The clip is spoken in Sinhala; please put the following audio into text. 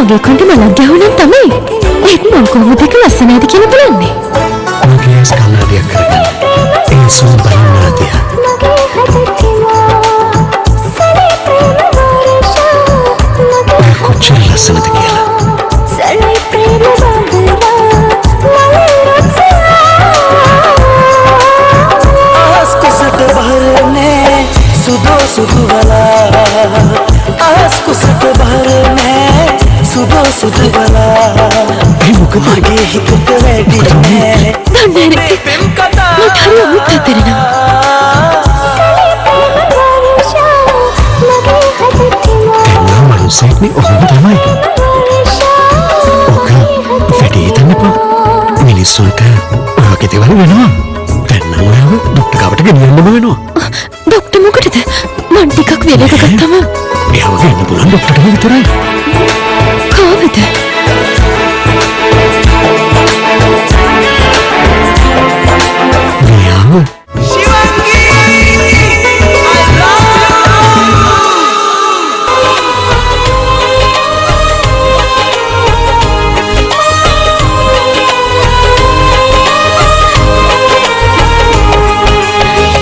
මගේ කොන්ට මලක් ගැහුණා තමයි. ඒත් මං කොහොමද ඒක ලස්සනයිද කියලා බලන්නේ. මගේ ඇස් කන්නාඩියක් කරගන්න. ඒ සුන් බලන්නාදිය. කොච්චර ලස්සනද කියලා. सुधु वाला आस को सट भरने सुधो सुधु वाला मागे हित रेडी है दंडने प्रेम कथा मुठारी मुट्ठा तेरे नाम මනුස්සයෙක් නේ ඔහොම තමයි. ඔක වැඩි හිතන්නපා. මිනිස්සුන්ට ඔයගේ දේවල් වෙනවා. දැන් නම් ඔයව ડોක්ටර් ගාවට ගෙනියන්නම වෙනවා. ડોක්ටර් මොකටද? මං ටිකක් වෙලක ගත්තම එයාව ගන්න පුළුවන් ડોක්ටර්ට විතරයි.